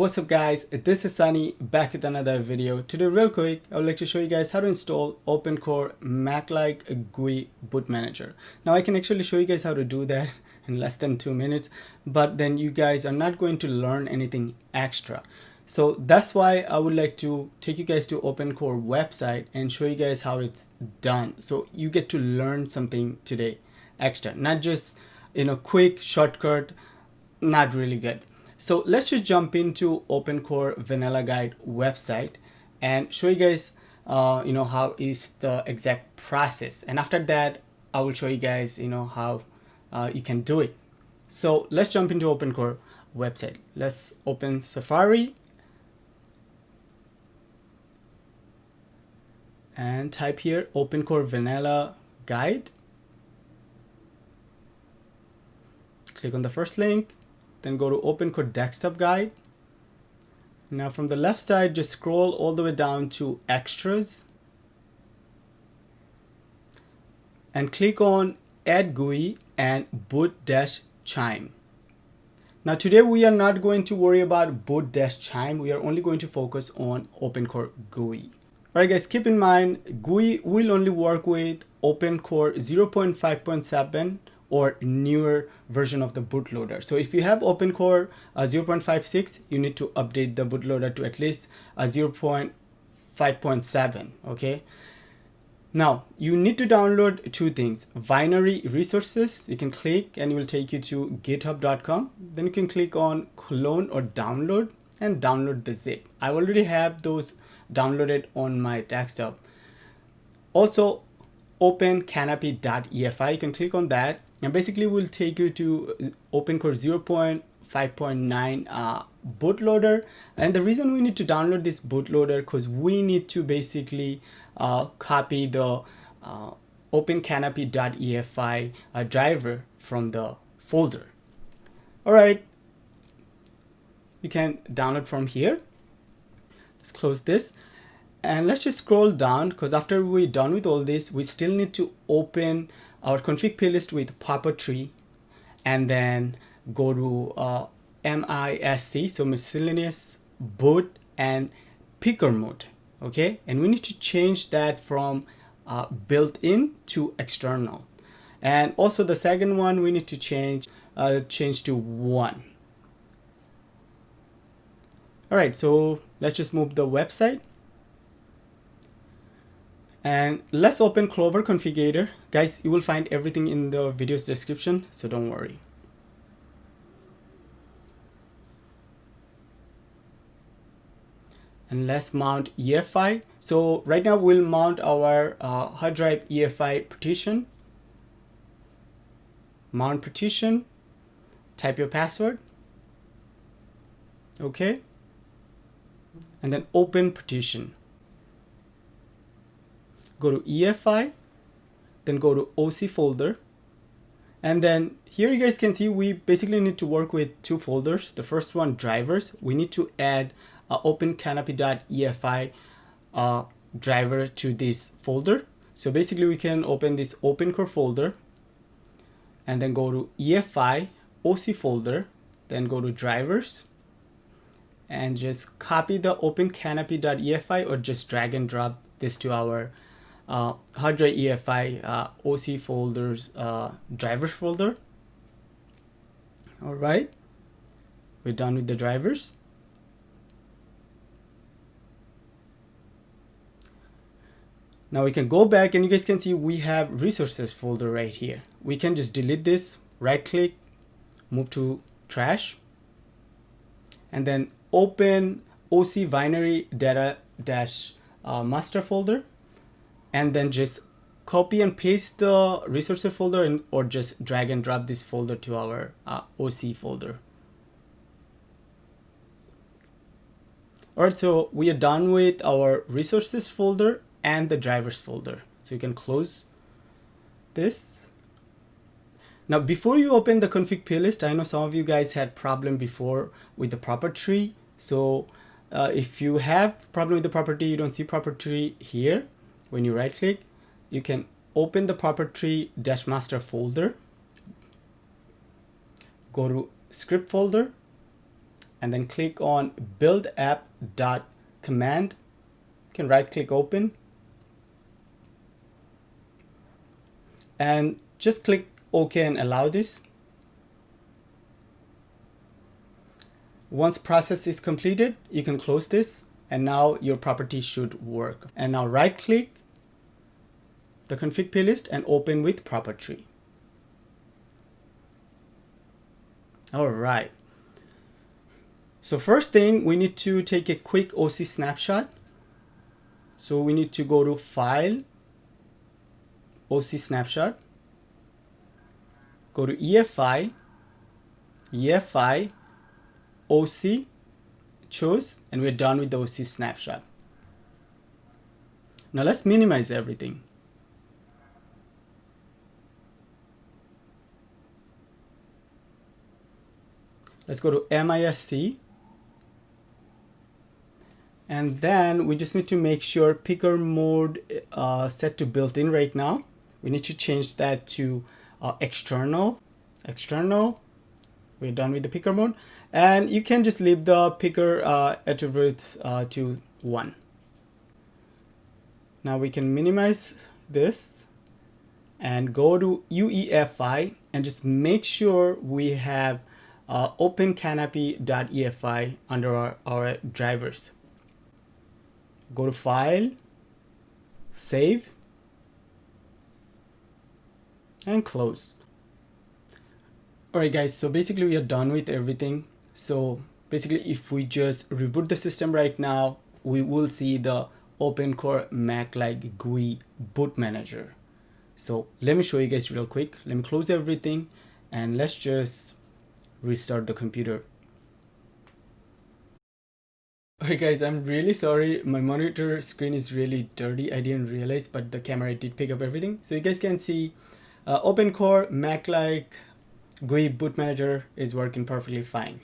What's up guys, this is Sunny back with another video. Today real quick I would like to show you guys how to install OpenCore Mac-like GUI boot manager. Now I can actually show you guys how to do that in less than 2 minutes, but then you guys are not going to learn anything extra. So that's why I would like to take you guys to OpenCore website and show you guys how it's done. So you get to learn something today extra, not just quick shortcut, not really good. So let's just jump into OpenCore Vanilla Guide website and show you guys, how is the exact process. And after that, I will show you guys, how you can do it. So let's jump into OpenCore website. Let's open Safari and type here OpenCore Vanilla Guide. Click on the first link. Then go to OpenCore Desktop Guide. Now from the left side, just scroll all the way down to Extras and click on Add GUI and boot-chime. Now today we are not going to worry about boot-chime. We are only going to focus on OpenCore GUI. Alright guys, keep in mind GUI will only work with OpenCore 0.5.7 or newer version of the bootloader. So if you have OpenCore 0.56, you need to update the bootloader to at least 0.5.7, okay? Now, you need to download two things: binary resources. You can click and it will take you to github.com. Then you can click on clone or download and download the zip. I already have those downloaded on my desktop. Also, OpenCanopy.efi, you can click on that. And basically will take you to OpenCore 0.5.9 bootloader. And the reason we need to download this bootloader because we need to basically copy the OpenCanopy.efi driver from the folder. All right, you can download from here. Let's close this. And let's just scroll down because after we're done with all this, we still need to open our config playlist with Papa tree and then go to MISC, so miscellaneous, boot, and picker mode. Okay, and we need to change that from built-in to external. And also the second one we need to change to 1. All right, so let's just move the website. And let's open Clover configurator. Guys, you will find everything in the video's description, so don't worry. And let's mount EFI. So right now we'll mount our hard drive EFI partition. Mount partition, type your password. Okay. And then open partition. Go to EFI, then go to OC folder. And then here you guys can see we basically need to work with two folders. The first one, drivers. We need to add OpenCanopy.efi driver to this folder. So basically we can open this OpenCore folder and then go to EFI, OC folder, then go to drivers and just copy the OpenCanopy.efi or just drag and drop this to our hard drive EFI OC folders drivers folder. All right, we're done with the drivers. Now we can go back and you guys can see we have resources folder right here. We can just delete this, right click, move to trash, and then open OC binary data dash master folder. And then just copy and paste the resources folder or just drag and drop this folder to our OC folder. All right, so we are done with our resources folder and the drivers folder. So you can close this. Now, before you open the config playlist, I know some of you guys had problem before with the proper tree. So if you have problem with the property, you don't see proper tree here. When you right click, you can open the property dash master folder, go to script folder, and then click on build app.command. You can right click open and just click OK and allow this. Once process is completed, you can close this, and now your property should work. And now right click the config playlist and open with property. All right. So first thing, we need to take a quick OC snapshot. So we need to go to File, OC Snapshot, go to EFI, OC, choose, and we're done with the OC snapshot. Now let's minimize everything. Let's go to MISC. And then we just need to make sure picker mode set to built-in right now. We need to change that to external. We're done with the picker mode. And you can just leave the picker attributes to 1. Now we can minimize this and go to UEFI and just make sure we have OpenCanopy.efi under our drivers. Go to File, Save, and Close. Alright guys, so basically we are done with everything. So basically if we just reboot the system right now, we will see the OpenCore Mac-like GUI boot manager. So let me show you guys real quick. Let me close everything and let's just restart the computer. Alright guys, I'm really sorry. My monitor screen is really dirty. I didn't realize, but the camera did pick up everything. So you guys can see OpenCore Mac-like GUI boot manager is working perfectly fine.